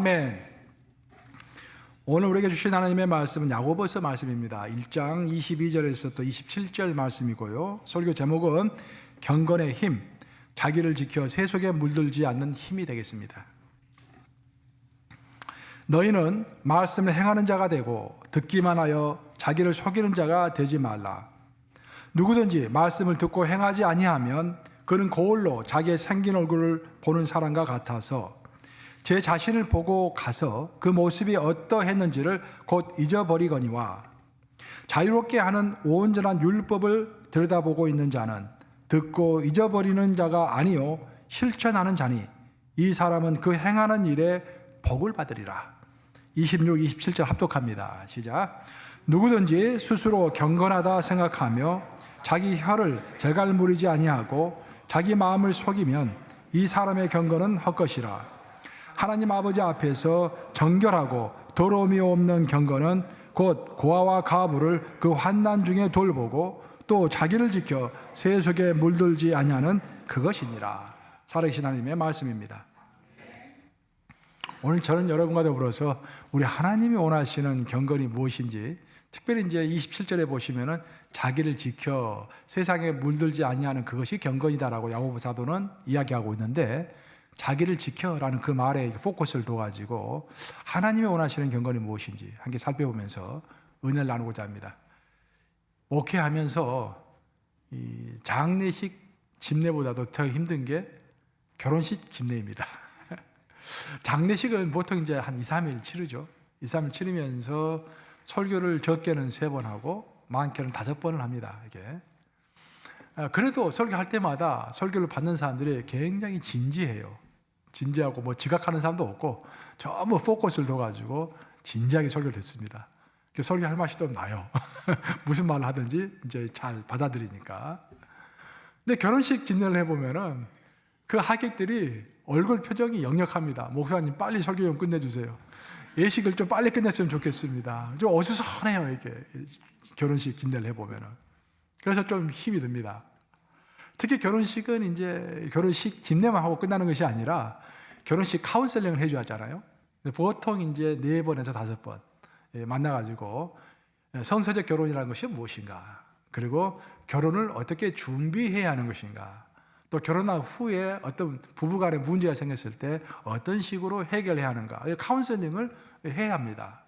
아멘. 오늘 우리에게 주신 하나님의 말씀은 야고보서 말씀입니다. 1장 22절에서 또 27절 말씀이고요. 설교 제목은 경건의 힘, 자기를 지켜 세속에 물들지 않는 힘이 되겠습니다. 너희는 말씀을 행하는 자가 되고 듣기만 하여 자기를 속이는 자가 되지 말라. 누구든지 말씀을 듣고 행하지 아니하면 그는 거울로 자기의 생긴 얼굴을 보는 사람과 같아서 제 자신을 보고 가서 그 모습이 어떠했는지를 곧 잊어버리거니와, 자유롭게 하는 온전한 율법을 들여다보고 있는 자는 듣고 잊어버리는 자가 아니요 실천하는 자니 이 사람은 그 행하는 일에 복을 받으리라. 26, 27절 합독합니다. 시작. 누구든지 스스로 경건하다 생각하며 자기 혀를 재갈무리지 아니하고 자기 마음을 속이면 이 사람의 경건은 헛것이라. 하나님 아버지 앞에서 정결하고 더러움이 없는 경건은 곧 고아와 가부를 그 환난 중에 돌보고 또 자기를 지켜 세속에 물들지 아니하는 그것이니라. 살아계신 하나님의 말씀입니다. 오늘 저는 여러분과 더불어서 우리 하나님이 원하시는 경건이 무엇인지, 특별히 이제 27절에 보시면은 자기를 지켜 세상에 물들지 아니하는 그것이 경건이다라고 야고보 사도는 이야기하고 있는데, 자기를 지켜라는 그 말에 포커스를 둬가지고 하나님이 원하시는 경건이 무엇인지 함께 살펴보면서 은혜를 나누고자 합니다. 목회하면서 이 장례식 집례보다도 더 힘든 게 결혼식 집례입니다. 장례식은 보통 이제 한 2, 3일 치르죠. 2, 3일 치르면서 설교를 적게는 3번 하고 많게는 5번을 합니다. 이게. 그래도 설교할 때마다 설교를 받는 사람들이 굉장히 진지해요. 진지하고 뭐 지각하는 사람도 없고 전부 포커스를 둬가지고 진지하게 설교를 했습니다. 설교할 맛이 좀 나요. 무슨 말을 하든지 이제 잘 받아들이니까. 근데 결혼식 진례를 해보면은 그 하객들이 얼굴 표정이 역력합니다. 목사님 빨리 설교 좀 끝내주세요. 예식을 좀 빨리 끝냈으면 좋겠습니다. 좀 어수선해요, 이게 결혼식 진례를 해보면은. 그래서 좀 힘이 듭니다. 특히 결혼식은 이제 결혼식 집례만 하고 끝나는 것이 아니라 결혼식 카운셀링을 해줘야 하잖아요. 보통 이제 4번에서 5번 만나가지고 성서적 결혼이라는 것이 무엇인가, 그리고 결혼을 어떻게 준비해야 하는 것인가, 또 결혼한 후에 어떤 부부간에 문제가 생겼을 때 어떤 식으로 해결해야 하는가, 카운셀링을 해야 합니다.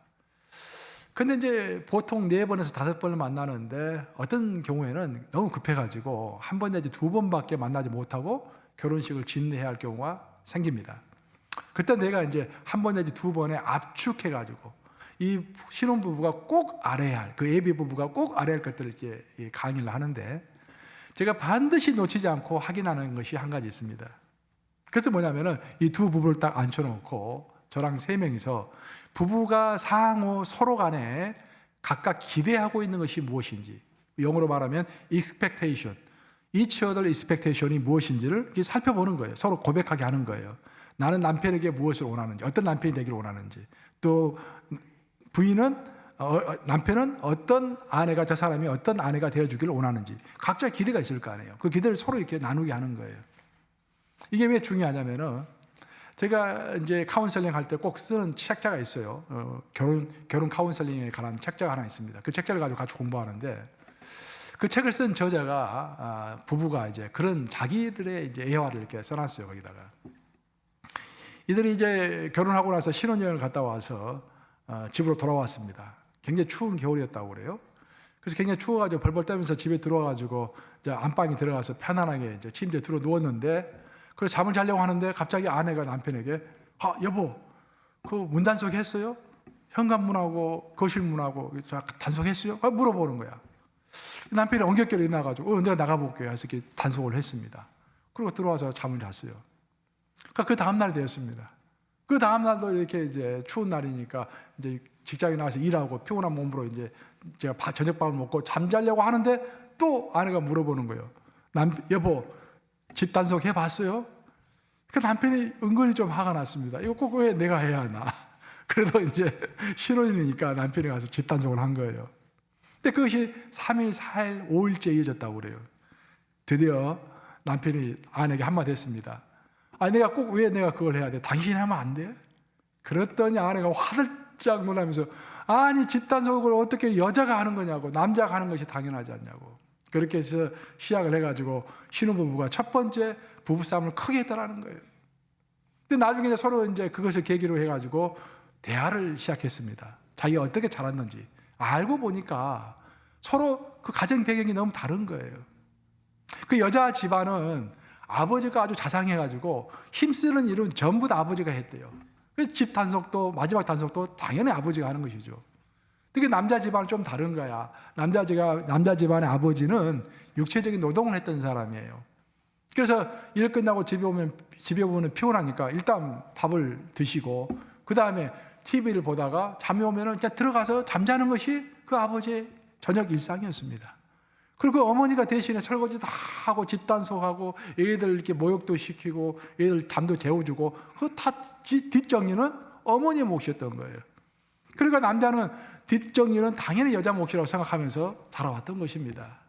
근데 이제 보통 4번에서 5번을 만나는데 어떤 경우에는 너무 급해가지고 1번 내지 2번밖에 만나지 못하고 결혼식을 집례해야 할 경우가 생깁니다. 그때 내가 이제 1번 내지 2번에 압축해가지고 이 신혼부부가 꼭 알아야 할, 그 예비 부부가 꼭 알아야 할 것들을 이제 강의를 하는데, 제가 반드시 놓치지 않고 확인하는 것이 한 가지 있습니다. 그래서 뭐냐면은 이 두 부부를 딱 앉혀놓고 저랑 3명이서 부부가 상호 서로 간에 각각 기대하고 있는 것이 무엇인지, 영어로 말하면 expectation, each other expectation이 무엇인지를 살펴보는 거예요. 서로 고백하게 하는 거예요. 나는 남편에게 무엇을 원하는지, 어떤 남편이 되기를 원하는지, 또 남편은 어떤 아내가, 저 사람이 어떤 아내가 되어주기를 원하는지, 각자 기대가 있을 거 아니에요. 그 기대를 서로 이렇게 나누게 하는 거예요. 이게 왜 중요하냐면은, 제가 이제 카운셀링 할 때 꼭 쓰는 책자가 있어요. 결혼 카운셀링에 관한 책자가 하나 있습니다. 그 책자를 가지고 같이 공부하는데, 그 책을 쓴 저자가, 부부가 이제 그런 자기들의 이제 애화를 이렇게 써놨어요, 거기다가. 이들이 이제 결혼하고 나서 신혼여행을 갔다 와서 집으로 돌아왔습니다. 굉장히 추운 겨울이었다고 그래요. 그래서 굉장히 추워가지고 벌벌 떨면서 집에 들어와가지고 이제 안방에 들어가서 편안하게 이제 침대에 들어 누웠는데, 그래서 잠을 자려고 하는데 갑자기 아내가 남편에게, 여보, 그 문 단속했어요? 현관문하고 거실문하고 단속했어요? 물어보는 거야. 남편이 엉겹결에 나가지고 내가 나가볼게요 해서 이렇게 단속을 했습니다. 그리고 들어와서 잠을 잤어요. 그러니까 그 다음날이 되었습니다. 그 다음날도 이렇게 이제 추운 날이니까 이제 직장에 나와서 일하고 피곤한 몸으로 이제 제가 저녁밥을 먹고 잠자려고 하는데 또 아내가 물어보는 거예요. 여보, 집 단속 해봤어요? 그 남편이 은근히 좀 화가 났습니다. 이거 꼭 왜 내가 해야 하나? 그래도 이제 신혼이니까 남편이 가서 집 단속을 한 거예요. 근데 그것이 3일, 4일, 5일째 이어졌다고 그래요. 드디어 남편이 아내에게 한마디 했습니다. 내가 꼭 왜 내가 그걸 해야 돼? 당신이 하면 안 돼? 그랬더니 아내가 화들짝 놀라면서 아니 집단 소속을 어떻게 여자가 하는 거냐고, 남자가 하는 것이 당연하지 않냐고. 그렇게 해서 시작을 해가지고 신혼부부가 첫 번째 부부싸움을 크게 했다라는 거예요. 근데 나중에 이제 서로 이제 그것을 계기로 해가지고 대화를 시작했습니다. 자기가 어떻게 자랐는지. 알고 보니까 서로 그 가정 배경이 너무 다른 거예요. 그 여자 집안은 아버지가 아주 자상해가지고 힘쓰는 일은 전부 다 아버지가 했대요. 그래서 집 단속도, 마지막 단속도 당연히 아버지가 하는 것이죠. 특히 남자 집안은 좀 다른 거야. 남자 집안의 아버지는 육체적인 노동을 했던 사람이에요. 그래서 일 끝나고 집에 오면 피곤하니까 일단 밥을 드시고 그 다음에 TV를 보다가 잠이 오면은 그냥 들어가서 잠자는 것이 그 아버지의 저녁 일상이었습니다. 그리고 어머니가 대신에 설거지 다 하고 집단속하고 애들 이렇게 모욕도 시키고 애들 잠도 재워주고 그 다 뒷정리는 어머니 몫이었던 거예요. 그러니까 남자는 뒷정리는 당연히 여자 몫이라고 생각하면서 자라왔던 것입니다.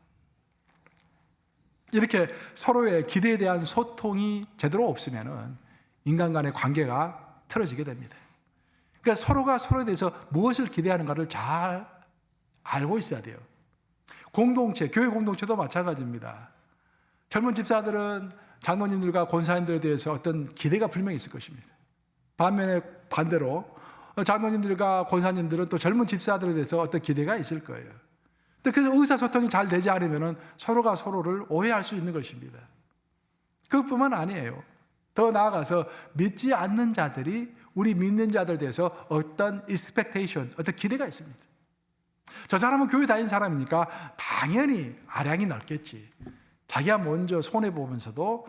이렇게 서로의 기대에 대한 소통이 제대로 없으면 인간 간의 관계가 틀어지게 됩니다. 그러니까 서로가 서로에 대해서 무엇을 기대하는가를 잘 알고 있어야 돼요. 공동체, 교회 공동체도 마찬가지입니다. 젊은 집사들은 장로님들과 권사님들에 대해서 어떤 기대가 분명히 있을 것입니다. 반면에 반대로 장로님들과 권사님들은 또 젊은 집사들에 대해서 어떤 기대가 있을 거예요. 그래서 의사소통이 잘 되지 않으면 서로가 서로를 오해할 수 있는 것입니다. 그것뿐만 아니에요. 더 나아가서 믿지 않는 자들이 우리 믿는 자들에 대해서 어떤 expectation, 어떤 기대가 있습니다. 저 사람은 교회 다닌 사람이니까 당연히 아량이 넓겠지. 자기가 먼저 손해보면서도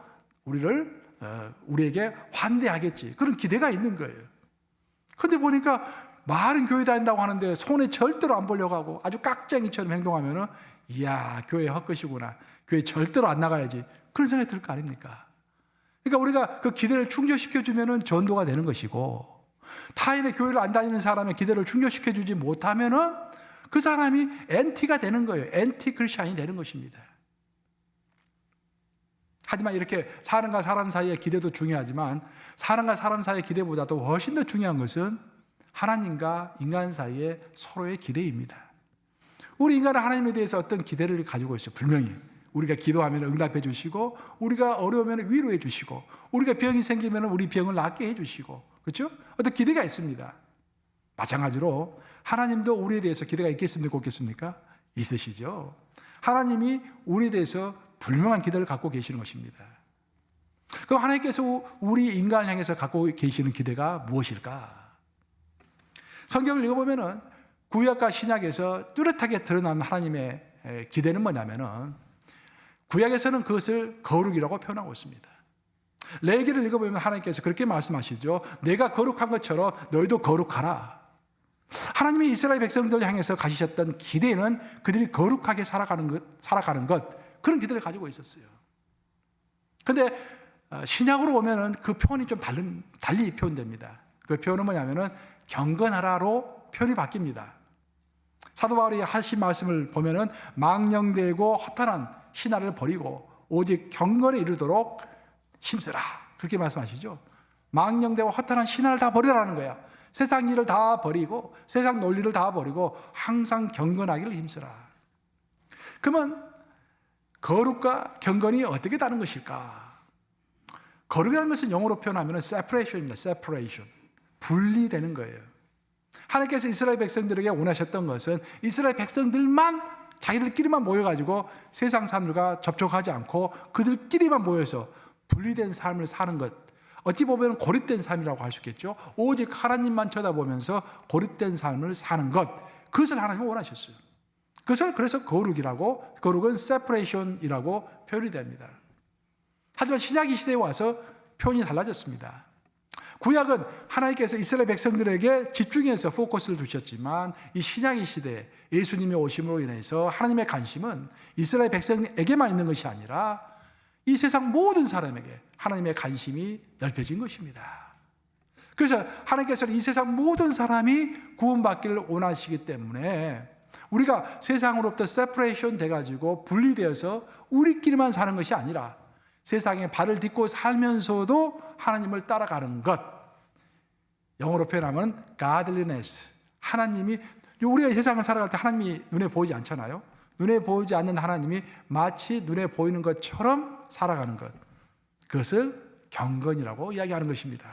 우리에게 환대하겠지. 그런 기대가 있는 거예요. 그런데 보니까 말은 교회 다닌다고 하는데 손해 절대로 안 보려고 하고 아주 깍쟁이처럼 행동하면은 이야, 교회 헛것이구나. 교회 절대로 안 나가야지. 그런 생각이 들 거 아닙니까? 그러니까 우리가 그 기대를 충족시켜주면은 전도가 되는 것이고, 타인의 교회를 안 다니는 사람의 기대를 충족시켜주지 못하면은 그 사람이 엔티가 되는 거예요. 엔티 크리스찬이 되는 것입니다. 하지만 이렇게 사람과 사람 사이의 기대도 중요하지만 사람과 사람 사이의 기대보다도 훨씬 더 중요한 것은 하나님과 인간 사이의 서로의 기대입니다. 우리 인간은 하나님에 대해서 어떤 기대를 가지고 있어요. 분명히 우리가 기도하면 응답해 주시고, 우리가 어려우면 위로해 주시고, 우리가 병이 생기면 우리 병을 낫게 해 주시고, 그렇죠? 어떤 기대가 있습니다. 마찬가지로 하나님도 우리에 대해서 기대가 있겠습니까? 없겠습니까? 있으시죠. 하나님이 우리에 대해서 분명한 기대를 갖고 계시는 것입니다. 그럼 하나님께서 우리 인간을 향해서 갖고 계시는 기대가 무엇일까? 성경을 읽어보면은 구약과 신약에서 뚜렷하게 드러난 하나님의 기대는 뭐냐면은, 구약에서는 그것을 거룩이라고 표현하고 있습니다. 레위기를 읽어보면 하나님께서 그렇게 말씀하시죠. 내가 거룩한 것처럼 너희도 거룩하라. 하나님이 이스라엘 백성들을 향해서 가지셨던 기대는 그들이 거룩하게 살아가는 것, 그런 기대를 가지고 있었어요. 그런데 신약으로 오면은 그 표현이 좀 달리 표현됩니다. 그 표현은 뭐냐면은 경건하라로 표현이 바뀝니다. 사도 바울이 하신 말씀을 보면은 망령되고 허탄한 신화를 버리고 오직 경건에 이르도록 힘쓰라, 그렇게 말씀하시죠. 망령되고 허탄한 신화를 다 버리라는 거야. 세상 일을 다 버리고 세상 논리를 다 버리고 항상 경건하기를 힘쓰라. 그러면 거룩과 경건이 어떻게 다른 것일까? 거룩이라는 것은 영어로 표현하면 separation입니다. separation. 분리되는 거예요. 하나님께서 이스라엘 백성들에게 원하셨던 것은 이스라엘 백성들만 자기들끼리만 모여가지고 세상 사람들과 접촉하지 않고 그들끼리만 모여서 분리된 삶을 사는 것, 어찌 보면 고립된 삶이라고 할 수 있겠죠. 오직 하나님만 쳐다보면서 고립된 삶을 사는 것, 그것을 하나님은 원하셨어요. 그것을 그래서 거룩은 separation이라고 표현이 됩니다. 하지만 신약의 시대에 와서 표현이 달라졌습니다. 구약은 하나님께서 이스라엘 백성들에게 집중해서 포커스를 두셨지만, 이 신약의 시대에 예수님의 오심으로 인해서 하나님의 관심은 이스라엘 백성에게만 있는 것이 아니라 이 세상 모든 사람에게 하나님의 관심이 넓혀진 것입니다. 그래서 하나님께서는 이 세상 모든 사람이 구원받기를 원하시기 때문에 우리가 세상으로부터 세퍼레이션 돼가지고 분리되어서 우리끼리만 사는 것이 아니라 세상에 발을 딛고 살면서도 하나님을 따라가는 것, 영어로 표현하면 godliness. 하나님이, 우리가 이 세상을 살아갈 때 하나님이 눈에 보이지 않잖아요. 눈에 보이지 않는 하나님이 마치 눈에 보이는 것처럼 살아가는 것, 그것을 경건이라고 이야기하는 것입니다.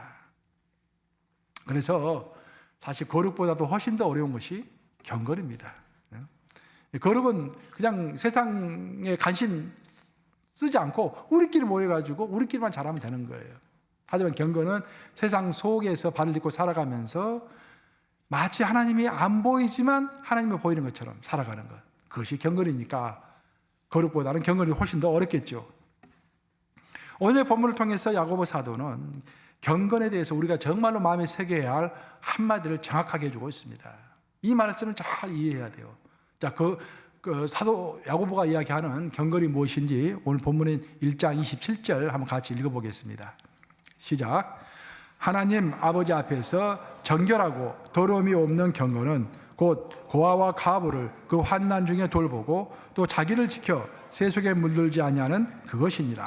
그래서 사실 거룩보다도 훨씬 더 어려운 것이 경건입니다. 거룩은 그냥 세상에 관심 쓰지 않고 우리끼리 모여가지고 우리끼리만 잘하면 되는 거예요. 하지만 경건은 세상 속에서 발을 딛고 살아가면서 마치 하나님이 안 보이지만 하나님이 보이는 것처럼 살아가는 것, 그것이 경건이니까 거룩보다는 경건이 훨씬 더 어렵겠죠. 오늘의 본문을 통해서 야고보 사도는 경건에 대해서 우리가 정말로 마음에 새겨야 할 한마디를 정확하게 해주고 있습니다. 이 말씀을 잘 이해해야 돼요. 자, 그 사도 야고보가 이야기하는 경건이 무엇인지 오늘 본문인 1장 27절 한번 같이 읽어보겠습니다. 시작. 하나님 아버지 앞에서 정결하고 더러움이 없는 경건은 곧 고아와 과부를 그 환난 중에 돌보고 또 자기를 지켜 세속에 물들지 아니하는 그것이니라.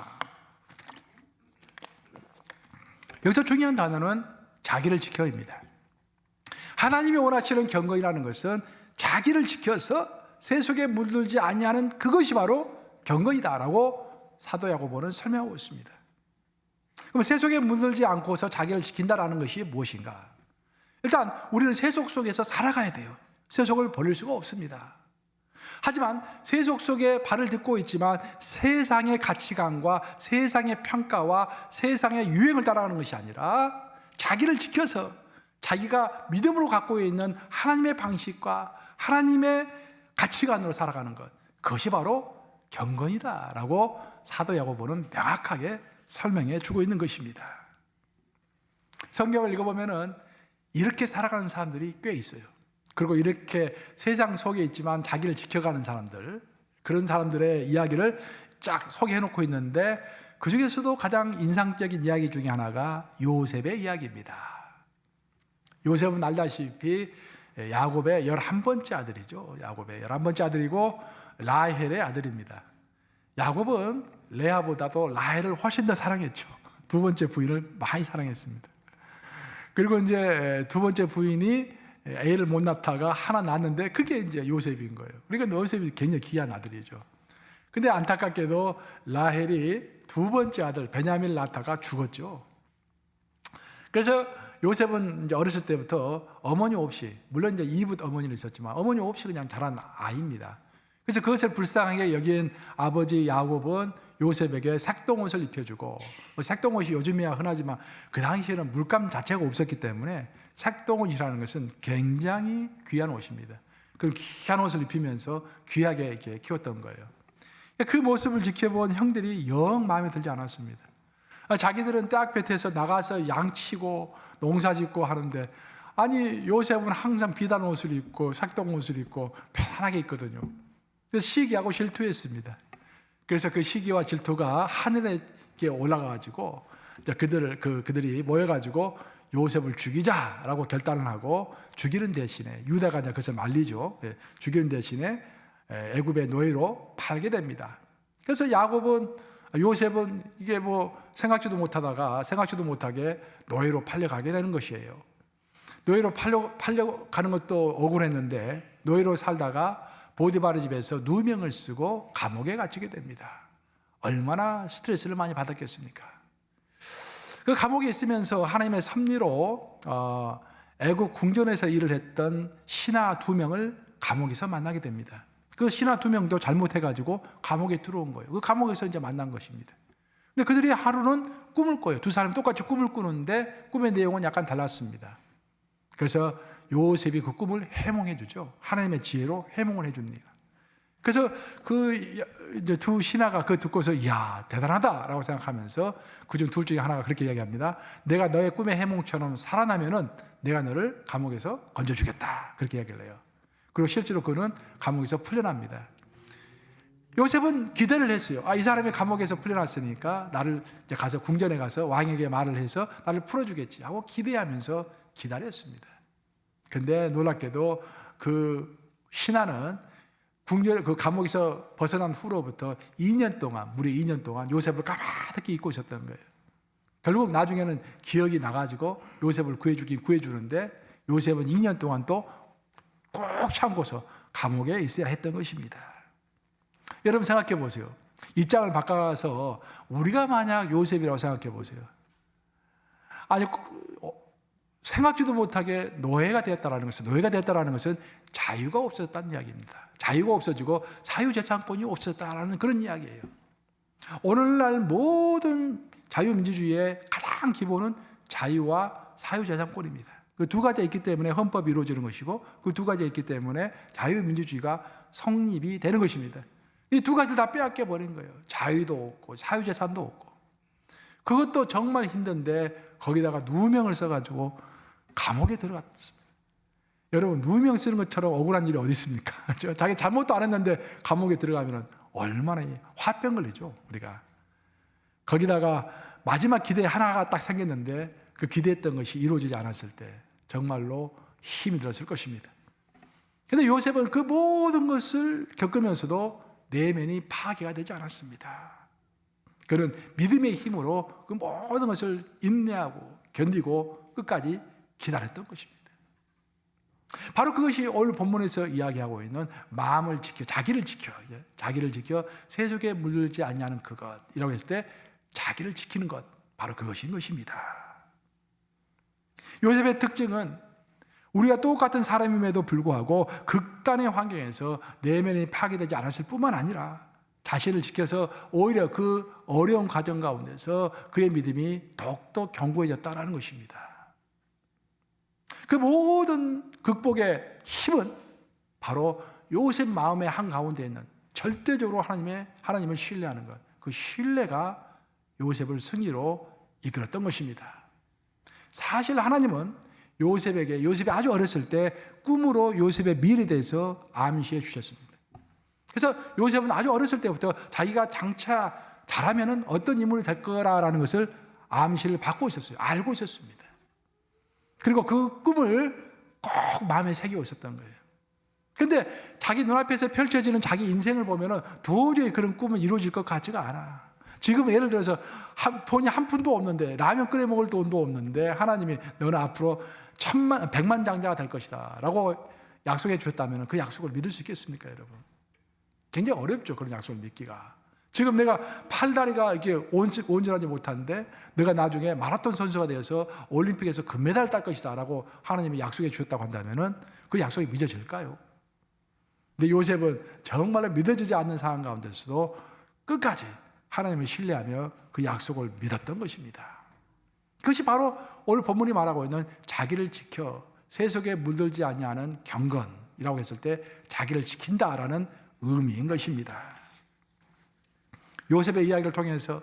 여기서 중요한 단어는 자기를 지켜입니다. 하나님이 원하시는 경건이라는 것은 자기를 지켜서 세속에 물들지 아니하는 그것이 바로 경건이다라고 사도 야고보는 설명하고 있습니다. 그럼 세속에 물들지 않고서 자기를 지킨다라는 것이 무엇인가? 일단 우리는 세속 속에서 살아가야 돼요. 세속을 버릴 수가 없습니다. 하지만 세속 속에 발을 딛고 있지만 세상의 가치관과 세상의 평가와 세상의 유행을 따라가는 것이 아니라 자기를 지켜서 자기가 믿음으로 갖고 있는 하나님의 방식과 하나님의 가치관으로 살아가는 것, 그것이 바로 경건이다라고 사도 야고보는 명확하게 설명해 주고 있는 것입니다. 성경을 읽어보면은 이렇게 살아가는 사람들이 꽤 있어요. 그리고 이렇게 세상 속에 있지만 자기를 지켜가는 사람들, 그런 사람들의 이야기를 쫙 소개해 놓고 있는데 그 중에서도 가장 인상적인 이야기 중에 하나가 요셉의 이야기입니다. 요셉은 알다시피 야곱의 11번째 아들이죠. 야곱의 11번째 아들이고 라헬의 아들입니다. 야곱은 레아보다도 라헬을 훨씬 더 사랑했죠. 두 번째 부인을 많이 사랑했습니다. 그리고 이제 두 번째 부인이 애를 못 낳다가 하나 낳았는데 그게 이제 요셉인 거예요. 그러니까 요셉이 굉장히 귀한 아들이죠. 근데 안타깝게도 라헬이 두 번째 아들 베냐민을 낳다가 죽었죠. 그래서 요셉은 이제 어렸을 때부터 어머니 없이, 물론 이제 이붓 어머니는 있었지만 어머니 없이 그냥 자란 아이입니다. 그래서 그것을 불쌍하게 여긴 아버지 야곱은 요셉에게 색동옷을 입혀주고, 색동옷이 요즘이야 흔하지만 그 당시에는 물감 자체가 없었기 때문에 색동옷이라는 것은 굉장히 귀한 옷입니다. 그 귀한 옷을 입히면서 귀하게 이렇게 키웠던 거예요. 그 모습을 지켜본 형들이 영 마음에 들지 않았습니다. 자기들은 떼학볕에서 나가서 양치고 농사짓고 하는데, 아니 요셉은 항상 비단 옷을 입고 색동옷을 입고 편안하게 있거든요. 그래서 시기하고 질투했습니다. 그래서 그 시기와 질투가 하늘에 올라가가지고 그들이 모여가지고 요셉을 죽이자라고 결단을 하고 죽이는 대신에, 유다가 이제 그것을 말리죠. 죽이는 대신에 애굽의 노예로 팔게 됩니다. 그래서 요셉은 이게 뭐 생각지도 못하게 노예로 팔려가게 되는 것이에요. 노예로 팔려가는 것도 억울했는데 노예로 살다가 보디바르 집에서 누명을 쓰고 감옥에 갇히게 됩니다. 얼마나 스트레스를 많이 받았겠습니까? 그 감옥에 있으면서 하나님의 섭리로 애국 궁전에서 일을 했던 신하 2명을 감옥에서 만나게 됩니다. 그 신하 2명도 잘못해가지고 감옥에 들어온 거예요. 그 감옥에서 이제 만난 것입니다. 근데 그들이 하루는 꿈을 꿔요. 두 사람이 똑같이 꿈을 꾸는데 꿈의 내용은 약간 달랐습니다. 그래서 요셉이 그 꿈을 해몽해 주죠. 하나님의 지혜로 해몽을 해 줍니다. 그래서 이제 두 신하가 그거 듣고서 이야 대단하다라고 생각하면서 그중 둘 중에 하나가 그렇게 이야기합니다. 내가 너의 꿈의 해몽처럼 살아나면은 내가 너를 감옥에서 건져주겠다. 그렇게 이야기를 해요. 그리고 실제로 그는 감옥에서 풀려납니다. 요셉은 기대를 했어요. 이 사람이 감옥에서 풀려났으니까 나를 이제 가서 궁전에 가서 왕에게 말을 해서 나를 풀어주겠지 하고 기대하면서 기다렸습니다. 근데 놀랍게도 그 신하는 그 감옥에서 벗어난 후로부터 2년 동안, 무려 2년 동안 요셉을 까마득히 잊고 있었던 거예요. 결국 나중에는 기억이 나가지고 요셉을 구해주는데 요셉은 2년 동안 또 꼭 참고서 감옥에 있어야 했던 것입니다. 여러분 생각해 보세요. 입장을 바꿔서 우리가 만약 요셉이라고 생각해 보세요. 아니 생각지도 못하게 노예가 되었다는 것은 자유가 없어졌다는 이야기입니다. 자유가 없어지고 사유재산권이 없어졌다는 그런 이야기예요. 오늘날 모든 자유민주주의의 가장 기본은 자유와 사유재산권입니다. 그 두 가지가 있기 때문에 헌법이 이루어지는 것이고 그 두 가지가 있기 때문에 자유민주주의가 성립이 되는 것입니다. 이 두 가지를 다 빼앗겨 버린 거예요. 자유도 없고 사유재산도 없고. 그것도 정말 힘든데 거기다가 누명을 써가지고 감옥에 들어갔습니다. 여러분 누명 쓰는 것처럼 억울한 일이 어디 있습니까? 자기 잘못도 안 했는데 감옥에 들어가면 얼마나 화병 걸리죠 우리가. 거기다가 마지막 기대 하나가 딱 생겼는데 그 기대했던 것이 이루어지지 않았을 때 정말로 힘이 들었을 것입니다. 그런데 요셉은 그 모든 것을 겪으면서도 내면이 파괴가 되지 않았습니다. 그는 믿음의 힘으로 그 모든 것을 인내하고 견디고 끝까지 기다렸던 것입니다. 바로 그것이 오늘 본문에서 이야기하고 있는 마음을 지켜, 자기를 지켜 세속에 물들지 아니하는 그것이라고 했을 때 자기를 지키는 것, 바로 그것인 것입니다. 요셉의 특징은 우리가 똑같은 사람임에도 불구하고 극단의 환경에서 내면이 파괴되지 않았을 뿐만 아니라 자신을 지켜서 오히려 그 어려운 과정 가운데서 그의 믿음이 더욱더 견고해졌다는 것입니다. 그 모든 극복의 힘은 바로 요셉 마음의 한가운데 있는 절대적으로 하나님을 신뢰하는 것, 그 신뢰가 요셉을 승리로 이끌었던 것입니다. 사실 하나님은 요셉이 아주 어렸을 때 꿈으로 요셉의 미래에 대해서 암시해 주셨습니다. 그래서 요셉은 아주 어렸을 때부터 자기가 장차 잘하면 어떤 인물이 될 거라는 것을 암시를 받고 있었어요. 알고 있었습니다. 그리고 그 꿈을 꼭 마음에 새기고 있었던 거예요. 그런데 자기 눈앞에서 펼쳐지는 자기 인생을 보면 도저히 그런 꿈은 이루어질 것 같지가 않아. 지금 예를 들어서 돈이 한 푼도 없는데 라면 끓여 먹을 돈도 없는데 하나님이 너는 앞으로 100만 장자가 될 것이다 라고 약속해 주셨다면 그 약속을 믿을 수 있겠습니까 여러분? 굉장히 어렵죠 그런 약속을 믿기가. 지금 내가 팔다리가 이렇게 온전하지 못한데 내가 나중에 마라톤 선수가 되어서 올림픽에서 금메달을 딸 것이다 라고 하나님이 약속해 주셨다고 한다면 그 약속이 믿어질까요? 근데 요셉은 정말로 믿어지지 않는 상황 가운데서도 끝까지 하나님을 신뢰하며 그 약속을 믿었던 것입니다. 그것이 바로 오늘 본문이 말하고 있는 자기를 지켜 세속에 물들지 아니하는 경건이라고 했을 때 자기를 지킨다라는 의미인 것입니다. 요셉의 이야기를 통해서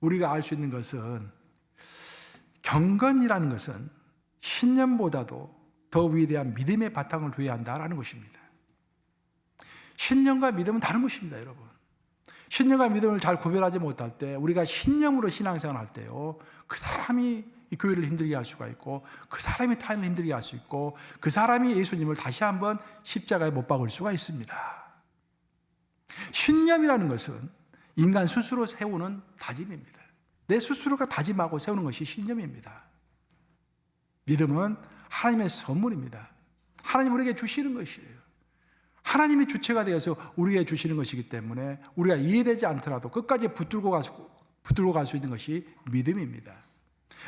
우리가 알 수 있는 것은 경건이라는 것은 신념보다도 더 위대한 믿음의 바탕을 두어야 한다는 것입니다. 신념과 믿음은 다른 것입니다, 여러분. 신념과 믿음을 잘 구별하지 못할 때 우리가 신념으로 신앙생활을 할 때요 그 사람이 이 교회를 힘들게 할 수가 있고 그 사람이 타인을 힘들게 할 수 있고 그 사람이 예수님을 다시 한번 십자가에 못 박을 수가 있습니다. 신념이라는 것은 인간 스스로 세우는 다짐입니다. 내 스스로가 다짐하고 세우는 것이 신념입니다. 믿음은 하나님의 선물입니다. 하나님 우리에게 주시는 것이에요. 하나님이 주체가 되어서 우리에게 주시는 것이기 때문에 우리가 이해되지 않더라도 끝까지 붙들고 갈 수 있는 것이 믿음입니다.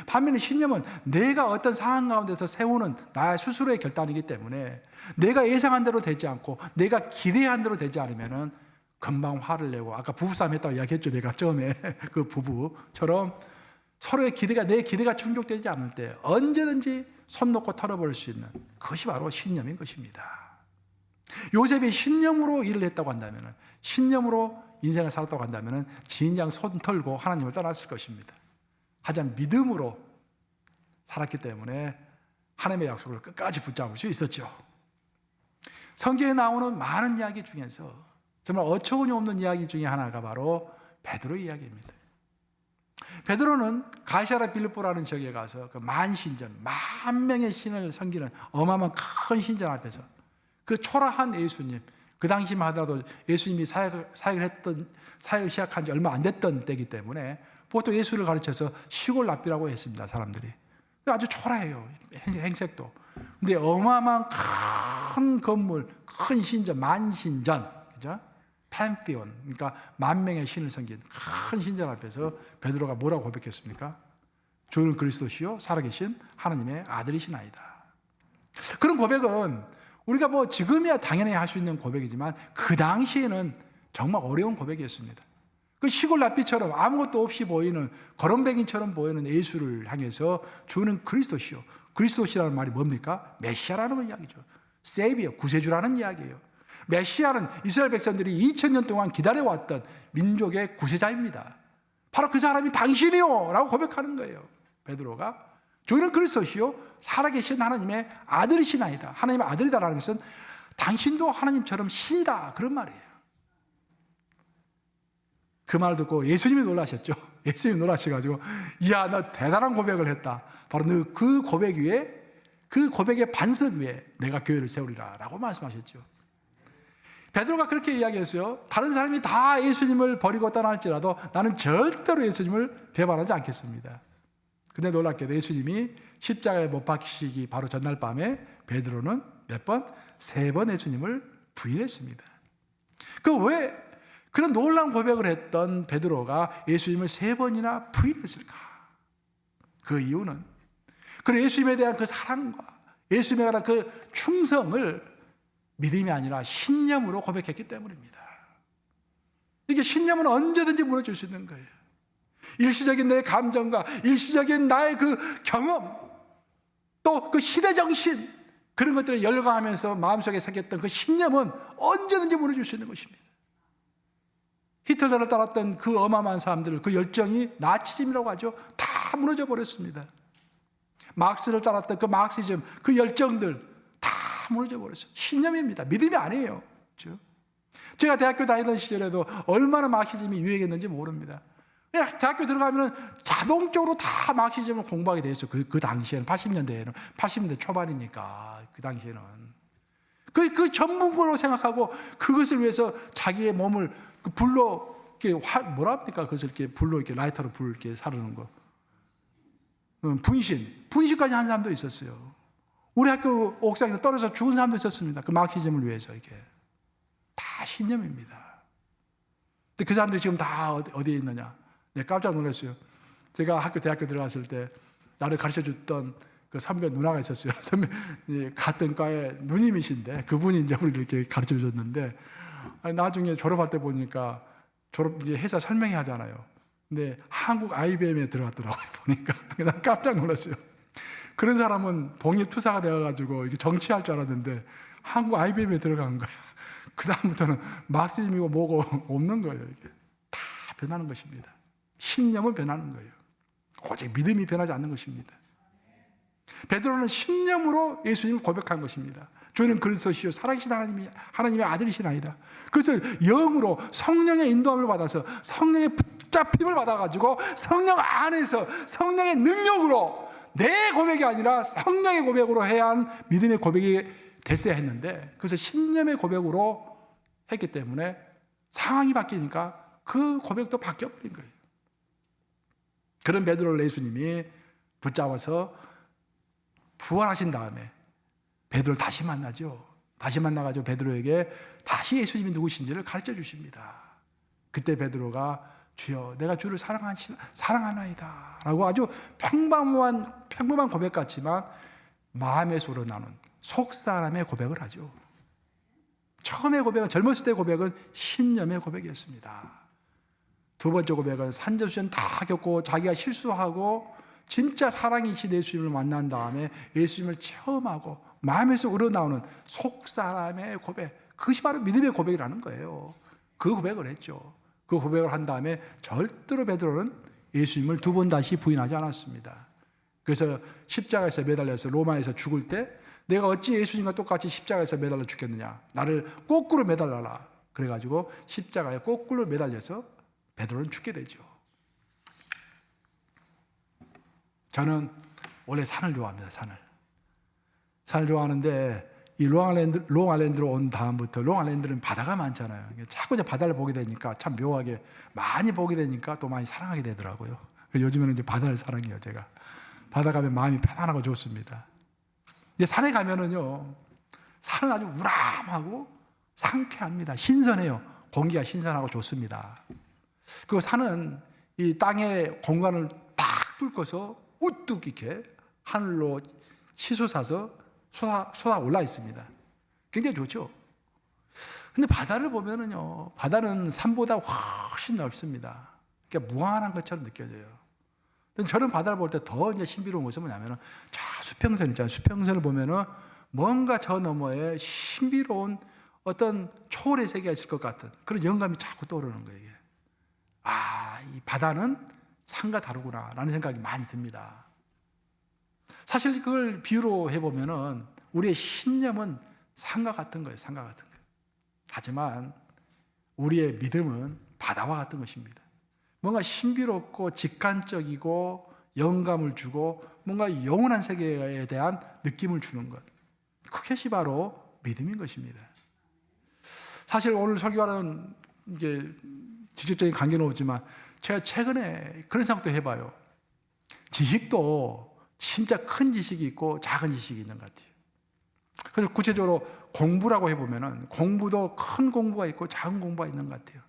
반면에 신념은 내가 어떤 상황 가운데서 세우는 나 스스로의 결단이기 때문에 내가 예상한 대로 되지 않고 내가 기대한 대로 되지 않으면 금방 화를 내고 아까 부부싸움 했다고 이야기했죠. 내가 처음에 그 부부처럼 서로의 내 기대가 충족되지 않을 때 언제든지 손 놓고 털어버릴 수 있는 그것이 바로 신념인 것입니다. 요셉이 신념으로 일을 했다고 한다면 신념으로 인생을 살았다고 한다면 진작 손 털고 하나님을 떠났을 것입니다. 하지만 믿음으로 살았기 때문에 하나님의 약속을 끝까지 붙잡을 수 있었죠. 성경에 나오는 많은 이야기 중에서 정말 어처구니 없는 이야기 중에 하나가 바로 베드로 이야기입니다. 베드로는 가시아라 빌립보라는 지역에 가서 그 만신전, 10,000명의 신을 섬기는 어마어마한 큰 신전 앞에서 그 초라한 예수님, 그 당시만 하더라도 예수님이 사역을 시작한 지 얼마 안 됐던 때이기 때문에 보통 예수를 가르쳐서 시골 랍비라고 했습니다. 사람들이. 아주 초라해요. 행색도. 근데 어마어마한 큰 건물, 큰 신전, 만신전, 그죠? 팬티온, 그러니까 만 명의 신을 섬긴 큰 신전 앞에서 베드로가 뭐라고 고백했습니까? 주는 그리스도시요 살아계신 하나님의 아들이시나이다. 그런 고백은 우리가 뭐 지금이야 당연히 할 수 있는 고백이지만 그 당시에는 정말 어려운 고백이었습니다. 그 시골 랍비처럼 아무것도 없이 보이는 거렁뱅이처럼 보이는 예수를 향해서 주는 그리스도시요. 그리스도시라는 말이 뭡니까? 메시아라는 이야기죠. 세이비어, 구세주라는 이야기예요. 메시아는 이스라엘 백성들이 2000년 동안 기다려왔던 민족의 구세자입니다. 바로 그 사람이 당신이요 라고 고백하는 거예요. 베드로가 주는 그리스도시요 살아계신 하나님의 아들이시나이다. 하나님의 아들이다라는 것은 당신도 하나님처럼 신이다 그런 말이에요. 그 말 듣고 예수님이 놀라셨죠. 예수님이 놀라셔가지고 이야 너 대단한 고백을 했다. 바로 너 그 고백 위에 그 고백의 반석 위에 내가 교회를 세우리라 라고 말씀하셨죠. 베드로가 그렇게 이야기했어요. 다른 사람이 다 예수님을 버리고 떠날지라도 나는 절대로 예수님을 배반하지 않겠습니다. 근데 놀랍게도 예수님이 십자가에 못 박히시기 바로 전날 밤에 베드로는 몇 번? 3번 예수님을 부인했습니다. 그 왜 그런 놀라운 고백을 했던 베드로가 예수님을 3번이나 부인했을까? 그 이유는 그 예수님에 대한 그 사랑과 예수님에 대한 그 충성을 믿음이 아니라 신념으로 고백했기 때문입니다. 이게 신념은 언제든지 무너질 수 있는 거예요. 일시적인 내 감정과 일시적인 나의 그 경험, 또 그 시대정신, 그런 것들에 열광하면서 마음속에 새겼던 그 신념은 언제든지 무너질 수 있는 것입니다. 히틀러를 따랐던 그 어마어마한 사람들, 그 열정이 나치즘이라고 하죠. 다 무너져 버렸습니다. 막스를 따랐던 그 막시즘, 그 열정들 다 무너져 버렸어요. 신념입니다. 믿음이 아니에요. 그렇죠? 제가 대학교 다니던 시절에도 얼마나 막시즘이 유행했는지 모릅니다. 그냥 대학교 들어가면 자동적으로 다 막시즘을 공부하게 돼 있어요. 그 당시에는 80년대 초반이니까 그 당시에는 그 전문가로 생각하고 그것을 위해서 자기의 몸을 그 불로 이렇게 뭐라 합니까? 그것을 이렇게 불로 이렇게 라이터로 불 이렇게 사르는 거. 분신까지 한 사람도 있었어요. 우리 학교 옥상에서 떨어져 죽은 사람도 있었습니다. 그 마키즘을 위해서 이게 다 신념입니다. 근데 그 사람들이 지금 다 어디에 있느냐? 네, 깜짝 놀랐어요. 제가 대학교 들어갔을 때 나를 가르쳐 줬던 그 선배 누나가 있었어요. 선배 같은 과의 누님이신데 그분이 이제 우리를 이렇게 가르쳐 줬는데 나중에 졸업할 때 보니까 이제 회사 설명회 하잖아요. 근데 한국 IBM에 들어갔더라고요. 보니까 난 깜짝 놀랐어요. 그런 사람은 독립투사가 되어가지고 이렇게 정치할 줄 알았는데 한국 IBM에 들어간 거야. 그 다음부터는 막시즘이고 뭐고 없는 거예요. 이게 다 변하는 것입니다. 신념은 변하는 거예요. 오직 믿음이 변하지 않는 것입니다. 베드로는 신념으로 예수님을 고백한 것입니다. 주는 그리스도시요 살아계신 하나님의 아들이시나이다. 그것을 영으로 성령의 인도함을 받아서 성령의 붙잡힘을 받아가지고 성령 안에서 성령의 능력으로 내 고백이 아니라 성령의 고백으로 해야 한 믿음의 고백이 됐어야 했는데 그래서 신념의 고백으로 했기 때문에 상황이 바뀌니까 그 고백도 바뀌어버린 거예요. 그런 베드로를 예수님이 붙잡아서 부활하신 다음에 베드로를 다시 만나죠. 다시 만나가지고 베드로에게 다시 예수님이 누구신지를 가르쳐 주십니다. 그때 베드로가 주여 내가 주를 사랑하나이다 라고 아주 평범한 고백 같지만 마음에서 우러나오는 속사람의 고백을 하죠. 처음의 고백은 젊었을 때 고백은 신념의 고백이었습니다. 두 번째 고백은 산전수전 다 겪고 자기가 실수하고 진짜 사랑이신 예수님을 만난 다음에 예수님을 체험하고 마음에서 우러나오는 속사람의 고백, 그것이 바로 믿음의 고백이라는 거예요. 그 고백을 했죠. 그 고백을 한 다음에 절대로 베드로는 예수님을 2번 다시 부인하지 않았습니다. 그래서 십자가에서 매달려서 로마에서 죽을 때 내가 어찌 예수님과 똑같이 십자가에서 매달려 죽겠느냐, 나를 거꾸로 매달라라 그래가지고 십자가에 거꾸로 매달려서 베드로는 죽게 되죠. 저는 원래 산을 좋아합니다. 산을 좋아하는데 이 롱아일랜드로 온 다음부터 롱아일랜드는 바다가 많잖아요. 자꾸 이제 바다를 보게 되니까 참 묘하게 많이 보게 되니까 또 많이 사랑하게 되더라고요. 요즘에는 이제 바다를 사랑해요, 제가. 바다 가면 마음이 편안하고 좋습니다. 근데 산에 가면은요, 산은 아주 우람하고 상쾌합니다. 신선해요. 공기가 신선하고 좋습니다. 그리고 산은 이 땅의 공간을 딱 뚫고서 우뚝 이렇게 하늘로 치솟아서 솟아 올라 있습니다. 굉장히 좋죠. 근데 바다를 보면은요, 바다는 산보다 훨씬 넓습니다. 그러니까 무한한 것처럼 느껴져요. 저는 바다를 볼 때 더 이제 신비로운 것은 뭐냐면은, 저 수평선 있잖아요. 수평선을 보면은 뭔가 저 너머에 신비로운 어떤 초월의 세계가 있을 것 같은 그런 영감이 자꾸 떠오르는 거예요. 아, 이 바다는 산과 다르구나라는 생각이 많이 듭니다. 사실 그걸 비유로 해보면은 우리의 신념은 산과 같은 거예요. 산과 같은 거예요. 하지만 우리의 믿음은 바다와 같은 것입니다. 뭔가 신비롭고 직관적이고 영감을 주고 뭔가 영원한 세계에 대한 느낌을 주는 것. 그것이 바로 믿음인 것입니다. 사실 오늘 설교하는 이게 직접적인 관계는 없지만 제가 최근에 그런 생각도 해봐요. 지식도 진짜 큰 지식이 있고 작은 지식이 있는 것 같아요. 그래서 구체적으로 공부라고 해보면은 공부도 큰 공부가 있고 작은 공부가 있는 것 같아요.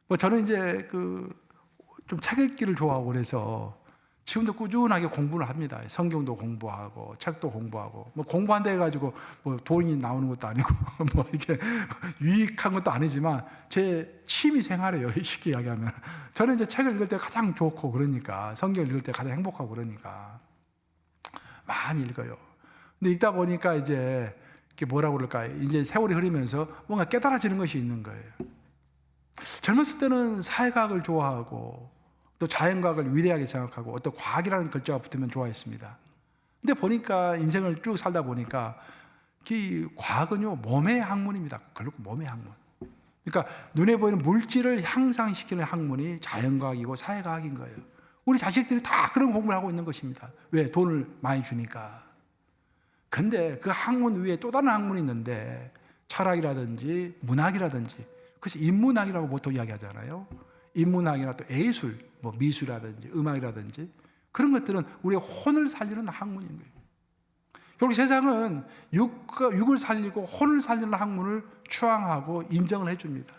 뭐 저는 이제 좀 책 읽기를 좋아하고 그래서 지금도 꾸준하게 공부를 합니다. 성경도 공부하고 책도 공부하고 뭐 공부한다 해가지고 뭐 돈이 나오는 것도 아니고 뭐 이게 유익한 것도 아니지만 제 취미 생활이에요. 쉽게 이야기하면 저는 이제 책을 읽을 때 가장 좋고 그러니까 성경을 읽을 때 가장 행복하고 그러니까 많이 읽어요. 근데 읽다 보니까 이제 이게 뭐라고 그럴까요? 이제 세월이 흐르면서 뭔가 깨달아지는 것이 있는 거예요. 젊었을 때는 사회과학을 좋아하고 또 자연과학을 위대하게 생각하고 어떤 과학이라는 글자가 붙으면 좋아했습니다. 근데 보니까 인생을 쭉 살다 보니까 이 과학은요 몸의 학문입니다. 결국 몸의 학문. 그러니까 눈에 보이는 물질을 향상시키는 학문이 자연과학이고 사회과학인 거예요. 우리 자식들이 다 그런 공부를 하고 있는 것입니다. 왜? 돈을 많이 주니까. 근데 그 학문 위에 또 다른 학문이 있는데 철학이라든지 문학이라든지 그래서 인문학이라고 보통 이야기하잖아요. 인문학이나 또 예술, 뭐 미술이라든지 음악이라든지 그런 것들은 우리의 혼을 살리는 학문인 거예요. 결국 세상은 육을 살리고 혼을 살리는 학문을 추앙하고 인정을 해줍니다.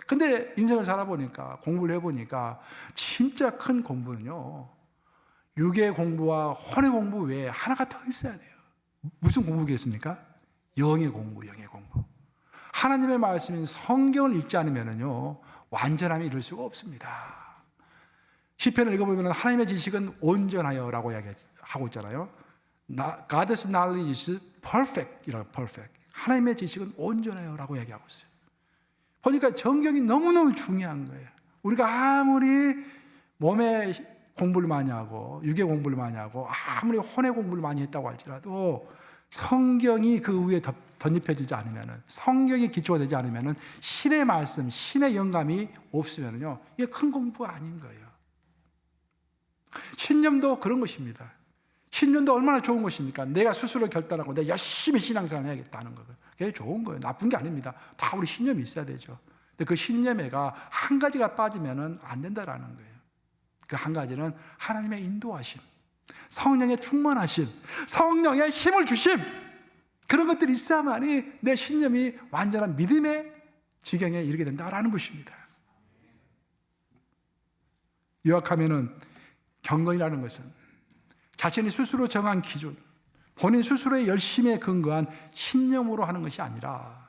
근데 인생을 살아보니까 공부를 해보니까 진짜 큰 공부는요 육의 공부와 혼의 공부 외에 하나가 더 있어야 돼요. 무슨 공부겠습니까? 영의 공부, 영의 공부. 하나님의 말씀인 성경을 읽지 않으면요 완전함이 이룰 수가 없습니다. 시편을 읽어보면 하나님의 지식은 온전하여라고 이야기하고 있잖아요. God's knowledge is perfect 이라고 perfect. 하나님의 지식은 온전하여라고 얘기하고 있어요. 보니까 성경이 너무너무 중요한 거예요. 우리가 아무리 몸의 공부를 많이 하고 육의 공부를 많이 하고 아무리 혼의 공부를 많이 했다고 할지라도 성경이 그 위에 덧입혀지지 않으면 성경이 기초가 되지 않으면 신의 말씀, 신의 영감이 없으면요 이게 큰 공부가 아닌 거예요. 신념도 그런 것입니다. 신념도 얼마나 좋은 것입니까? 내가 스스로 결단하고 내가 열심히 신앙생활을 해야겠다는 거예요. 그게 좋은 거예요. 나쁜 게 아닙니다. 다 우리 신념이 있어야 되죠. 근데 그 신념에가 한 가지가 빠지면 안 된다라는 거예요. 그 한 가지는 하나님의 인도하심, 성령의 충만하심, 성령의 힘을 주심, 그런 것들이 있어야만이 내 신념이 완전한 믿음의 지경에 이르게 된다라는 것입니다. 요약하면은 경건이라는 것은 자신이 스스로 정한 기준, 본인 스스로의 열심에 근거한 신념으로 하는 것이 아니라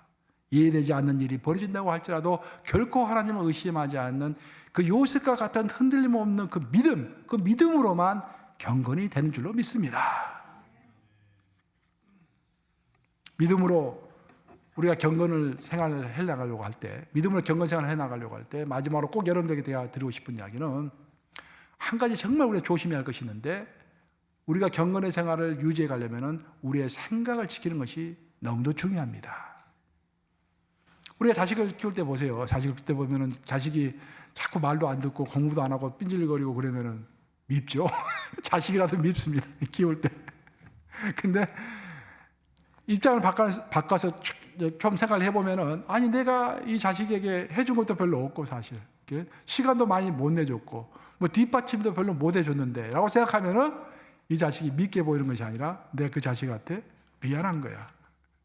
이해되지 않는 일이 벌어진다고 할지라도 결코 하나님을 의심하지 않는 그 요셉과 같은 흔들림 없는 그 믿음으로만 경건이 되는 줄로 믿습니다. 믿음으로 우리가 경건을 생활을 해나가려고 할 때, 믿음으로 경건 생활을 해나가려고 할 때, 마지막으로 꼭 여러분들에게 드리고 싶은 이야기는 한 가지 정말 우리가 조심해야 할 것이 있는데, 우리가 경건의 생활을 유지해 가려면 우리의 생각을 지키는 것이 너무도 중요합니다. 우리가 자식을 키울 때 보세요. 자식을 키울 때 보면은 자식이 자꾸 말도 안 듣고 공부도 안 하고 삔질거리고 그러면은 밉죠. 자식이라도 밉습니다. 키울 때. 근데 입장을 바꿔서 좀 생각을 해보면은, 아니 내가 이 자식에게 해준 것도 별로 없고 사실 시간도 많이 못 내줬고 뭐 뒷받침도 별로 못 해줬는데 라고 생각하면은 이 자식이 믿게 보이는 것이 아니라 내가 그 자식한테 미안한 거야.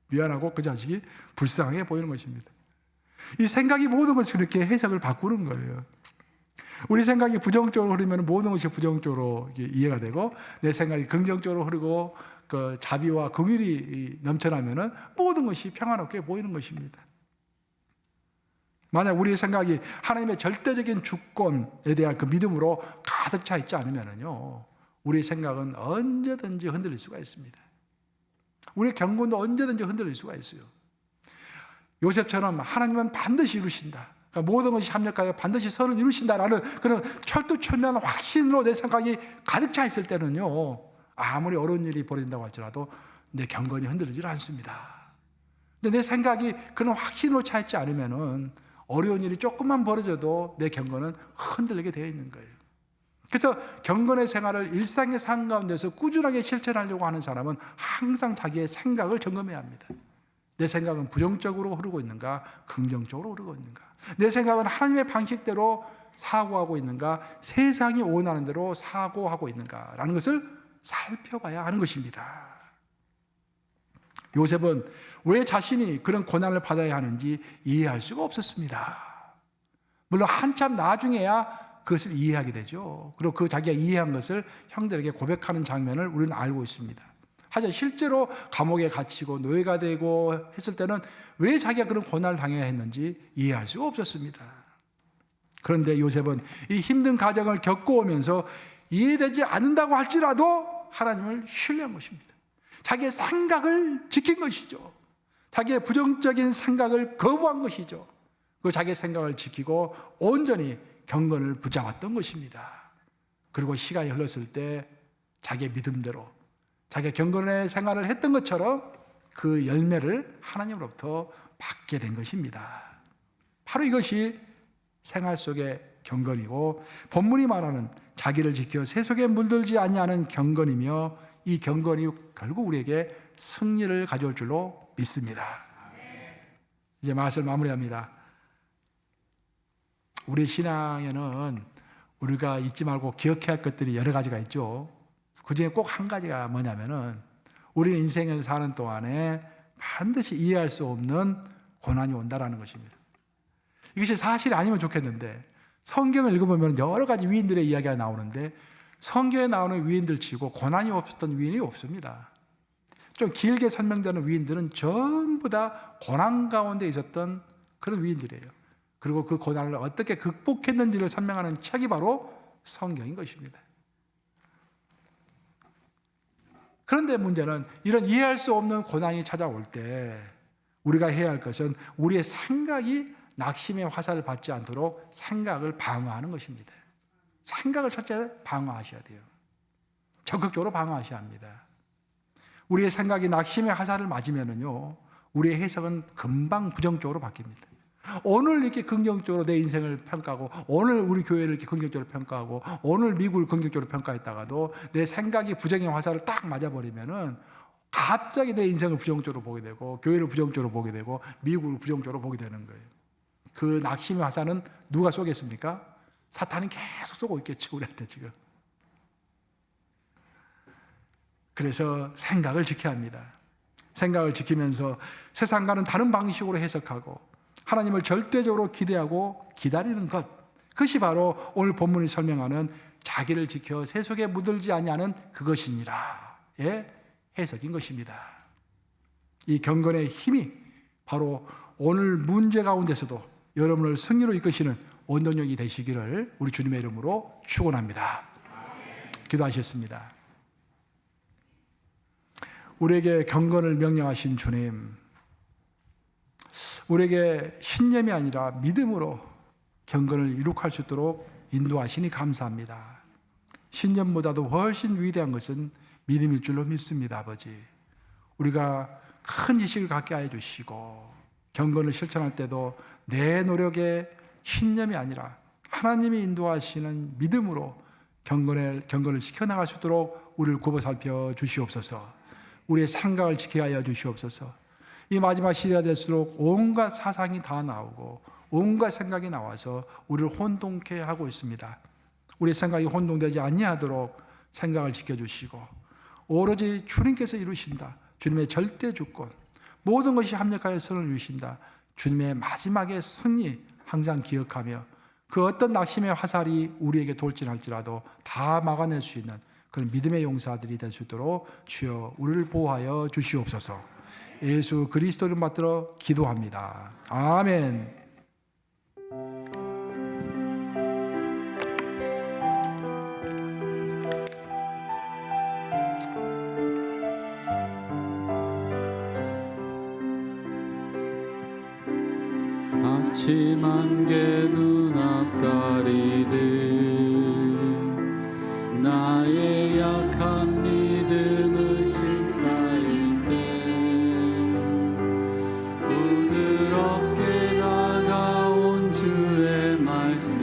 미안하고 그 자식이 불쌍하게 보이는 것입니다. 이 생각이 모든 것을 그렇게 해석을 바꾸는 거예요. 우리 생각이 부정적으로 흐르면 모든 것이 부정적으로 이해가 되고, 내 생각이 긍정적으로 흐르고 그 자비와 긍휼이 넘쳐나면은 모든 것이 평안롭게 보이는 것입니다. 만약 우리의 생각이 하나님의 절대적인 주권에 대한 그 믿음으로 가득 차 있지 않으면은요, 우리의 생각은 언제든지 흔들릴 수가 있습니다. 우리의 경건도 언제든지 흔들릴 수가 있어요. 요셉처럼 하나님은 반드시 이루신다. 그러니까 모든 것이 합력하여 반드시 선을 이루신다라는 그런 철두철미한 확신으로 내 생각이 가득 차 있을 때는요, 아무리 어려운 일이 벌어진다고 할지라도 내 경건이 흔들리질 않습니다. 근데 내 생각이 그런 확신으로 차 있지 않으면은 어려운 일이 조금만 벌어져도 내 경건은 흔들리게 되어 있는 거예요. 그래서 경건의 생활을 일상의 삶 가운데서 꾸준하게 실천하려고 하는 사람은 항상 자기의 생각을 점검해야 합니다. 내 생각은 부정적으로 흐르고 있는가, 긍정적으로 흐르고 있는가? 내 생각은 하나님의 방식대로 사고하고 있는가, 세상이 원하는 대로 사고하고 있는가라는 것을 살펴봐야 하는 것입니다. 요셉은 왜 자신이 그런 고난을 받아야 하는지 이해할 수가 없었습니다. 물론 한참 나중에야 그것을 이해하게 되죠. 그리고 그 자기가 이해한 것을 형들에게 고백하는 장면을 우리는 알고 있습니다. 하지만 실제로 감옥에 갇히고 노예가 되고 했을 때는 왜 자기가 그런 고난을 당해야 했는지 이해할 수가 없었습니다. 그런데 요셉은 이 힘든 과정을 겪어오면서 이해되지 않는다고 할지라도 하나님을 신뢰한 것입니다. 자기의 생각을 지킨 것이죠. 자기의 부정적인 생각을 거부한 것이죠. 그 자기의 생각을 지키고 온전히 경건을 붙잡았던 것입니다. 그리고 시간이 흘렀을 때 자기의 믿음대로 자기가 경건의 생활을 했던 것처럼 그 열매를 하나님으로부터 받게 된 것입니다. 바로 이것이 생활 속의 경건이고, 본문이 말하는 자기를 지켜 세속에 물들지 아니하는 경건이며, 이 경건이 결국 우리에게 승리를 가져올 줄로 믿습니다. 이제 말씀을 마무리합니다. 우리 신앙에는 우리가 잊지 말고 기억해야 할 것들이 여러 가지가 있죠. 그 중에 꼭 한 가지가 뭐냐면은, 우리는 인생을 사는 동안에 반드시 이해할 수 없는 고난이 온다라는 것입니다. 이것이 사실이 아니면 좋겠는데, 성경을 읽어보면 여러 가지 위인들의 이야기가 나오는데 성경에 나오는 위인들 치고 고난이 없었던 위인이 없습니다. 좀 길게 설명되는 위인들은 전부 다 고난 가운데 있었던 그런 위인들이에요. 그리고 그 고난을 어떻게 극복했는지를 설명하는 책이 바로 성경인 것입니다. 그런데 문제는 이런 이해할 수 없는 고난이 찾아올 때 우리가 해야 할 것은 우리의 생각이 낙심의 화살을 받지 않도록 생각을 방어하는 것입니다. 생각을 첫째 방어하셔야 돼요. 적극적으로 방어하셔야 합니다. 우리의 생각이 낙심의 화살을 맞으면은요, 우리의 해석은 금방 부정적으로 바뀝니다. 오늘 이렇게 긍정적으로 내 인생을 평가하고, 오늘 우리 교회를 이렇게 긍정적으로 평가하고, 오늘 미국을 긍정적으로 평가했다가도 내 생각이 부정의 화살을 딱 맞아버리면은 갑자기 내 인생을 부정적으로 보게 되고, 교회를 부정적으로 보게 되고, 미국을 부정적으로 보게 되는 거예요. 그 낙심의 화살은 누가 쏘겠습니까? 사탄이 계속 쏘고 있겠지, 우리한테 지금. 그래서 생각을 지켜야 합니다. 생각을 지키면서 세상과는 다른 방식으로 해석하고 하나님을 절대적으로 기대하고 기다리는 것, 그것이 바로 오늘 본문이 설명하는 자기를 지켜 세속에 묻을지 아니하는 그것이니라의 해석인 것입니다. 이 경건의 힘이 바로 오늘 문제 가운데서도 여러분을 승리로 이끄시는 원동력이 되시기를 우리 주님의 이름으로 축원합니다. 기도하셨습니다. 우리에게 경건을 명령하신 주님, 우리에게 신념이 아니라 믿음으로 경건을 이룩할 수 있도록 인도하시니 감사합니다. 신념보다도 훨씬 위대한 것은 믿음일 줄로 믿습니다. 아버지, 우리가 큰 지식을 갖게 하여 주시고 경건을 실천할 때도 내 노력의 신념이 아니라 하나님이 인도하시는 믿음으로 경건을 지켜나갈 수 있도록 우리를 굽어 살펴 주시옵소서. 우리의 생각을 지키게 하여 주시옵소서. 이 마지막 시대가 될수록 온갖 사상이 다 나오고 온갖 생각이 나와서 우리를 혼동케 하고 있습니다. 우리의 생각이 혼동되지 아니하도록 생각을 지켜주시고 오로지 주님께서 이루신다. 주님의 절대 주권, 모든 것이 합력하여 선을 이루신다. 주님의 마지막의 승리 항상 기억하며 그 어떤 낙심의 화살이 우리에게 돌진할지라도 다 막아낼 수 있는 그런 믿음의 용사들이 될 수 있도록 주여 우리를 보호하여 주시옵소서. 예수 그리스도를 받들어 기도합니다. 아멘. 아침 안개 눈앞 가리듯 나의 약한 믿음을 심사일 때 부드럽게 다가온 주의 말씀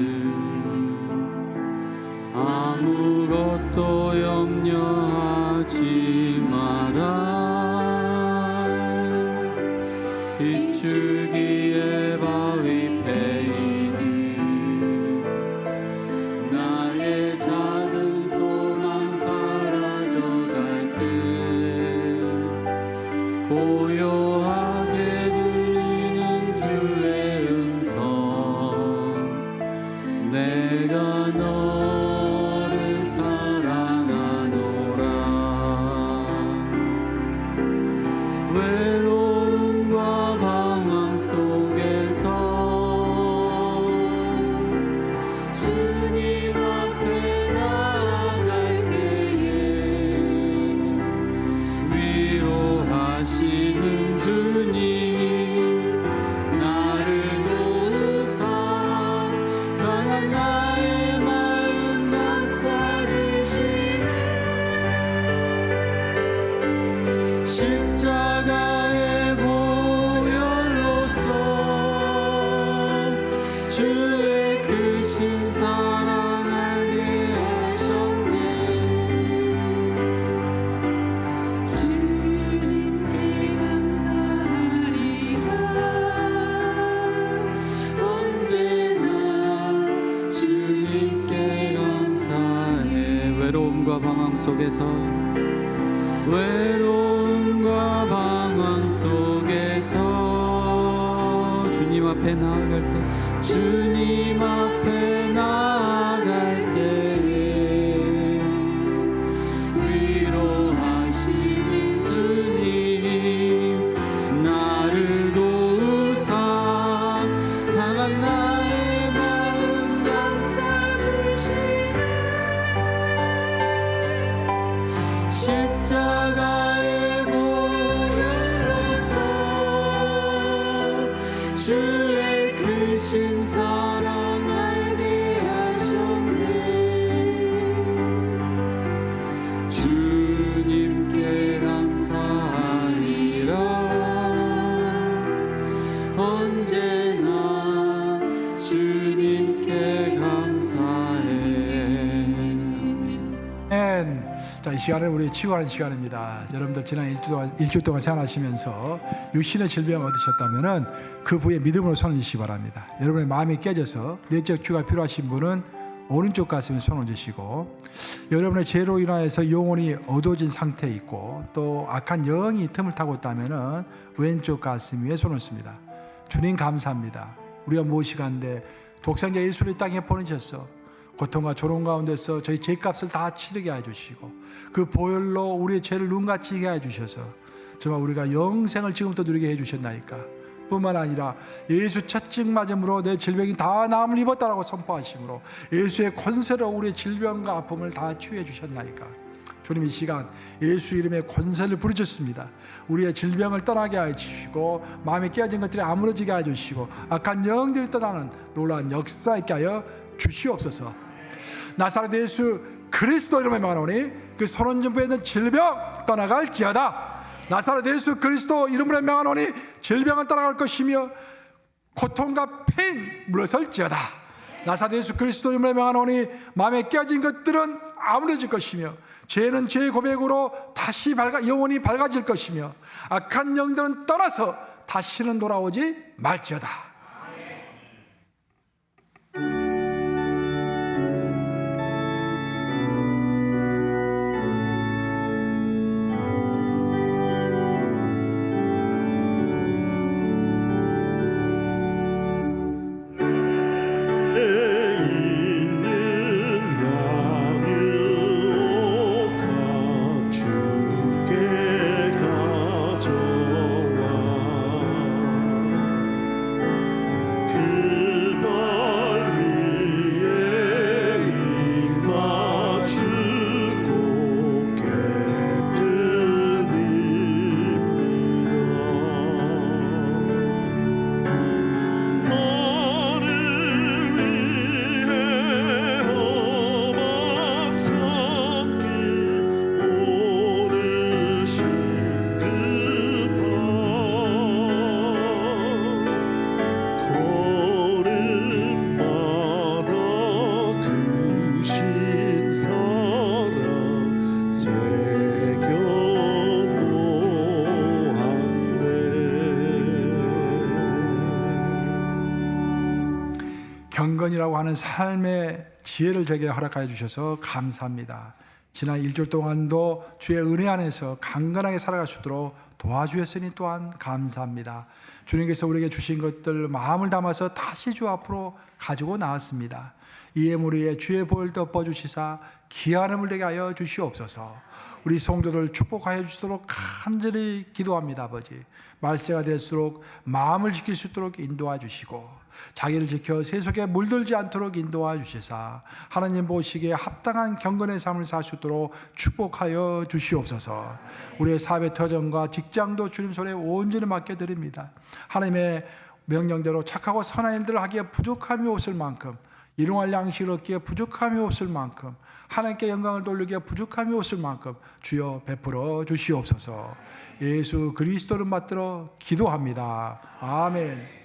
아무것도 염려하지 마라 비줄기에 바위 패이니 나의 작은 소망 사라져갈 때 고요하게 들리는 주의 음성 내가 너를 사랑하노라 외로움과 방황 속에서 주님 앞에 나아갈 때에 위로하시는 주님 나를 도우사 상한 나의 마음 감싸주시네 십자가의 보혈로서 주의 크신 사랑 알게 하셨네 주님께 감사하리라 언제나 주님께 감사해 외로움과 방황 속에서 외로움과 방황 속에서 주님 앞에 나아갈 때 주님 앞에 나아갈 때 위로하시는 주님 나를 도우사 상한 나의 마음 감싸주시네 십자가의 보혈로서 주의 크신 사랑 알게 하셨네 주님께 감사하리라 언제나 주님께 감사해 아멘. 자, 이 시간은 우리 치유하는 시간입니다. 여러분들 지난 일주 동안 생활하시면서 육신의 질병 얻으셨다면은 그 부에 믿음으로 손을 주시기 바랍니다. 여러분의 마음이 깨져서 내적 치유가 필요하신 분은 오른쪽 가슴에 손을 얹으시고 여러분의 죄로 인하여서 영혼이 어두워진 상태에 있고 또 악한 영이 틈을 타고 있다면은 왼쪽 가슴 위에 손을 씁니다. 주님 감사합니다. 우리가 무엇이간데 독생자 예수를 이 땅에 보내셨어. 고통과 조롱 가운데서 저희 죄값을 다 치르게 해주시고 그 보혈로 우리의 죄를 눈같이 하게 해주셔서 정말 우리가 영생을 지금부터 누리게 해주셨나이까. 뿐만 아니라 예수 채찍 맞음으로 내 질병이 다 나음을 입었다라고 선포하심으로 예수의 권세로 우리의 질병과 아픔을 다 치유해 주셨나이까. 주님 이 시간 예수 이름의 권세를 부르셨습니다. 우리의 질병을 떠나게 해주시고 마음이 깨어진 것들이 아무러지게 해주시고 악한 영들이 떠나는 놀라운 역사 있게 하여 주시옵소서. 나사렛 예수 그리스도 이름의 명하노니 그 손원전부에 있는 질병 떠나갈지어다. 나사렛 예수 그리스도 이름으로 명하노니 질병은 떠나갈 것이며 고통과 패인 물러설지어다. 나사렛 예수 그리스도 이름으로 명하노니 마음에 깨어진 것들은 아무려질 것이며 죄는 죄의 고백으로 다시 영원히 밝아질 것이며 악한 영들은 떠나서 다시는 돌아오지 말지어다. 경건이라고 하는 삶의 지혜를 제게 허락하여 주셔서 감사합니다. 지난 일주일 동안도 주의 은혜 안에서 강건하게 살아갈 수 있도록 도와주셨으니 또한 감사합니다. 주님께서 우리에게 주신 것들 마음을 담아서 다시 주 앞으로 가지고 나왔습니다. 이 예물 위에 주의 보혈 덮어주시사 귀한 음을 되게 하여 주시옵소서. 우리 성도들 축복하여 주시도록 간절히 기도합니다. 아버지, 말세가 될수록 마음을 지킬 수 있도록 인도하 주시고 자기를 지켜 세속에 물들지 않도록 인도하 주시사 하나님 보시기에 합당한 경건의 삶을 살 수 있도록 축복하여 주시옵소서. 우리의 사업의 터전과 직장도 주님 손에 온전히 맡겨드립니다. 하나님의 명령대로 착하고 선한 일들을 하기에 부족함이 없을 만큼, 일용할 양식을 얻기에 부족함이 없을 만큼, 하나님께 영광을 돌리기에 부족함이 없을 만큼 주여 베풀어 주시옵소서. 예수 그리스도를 받들어 기도합니다. 아멘.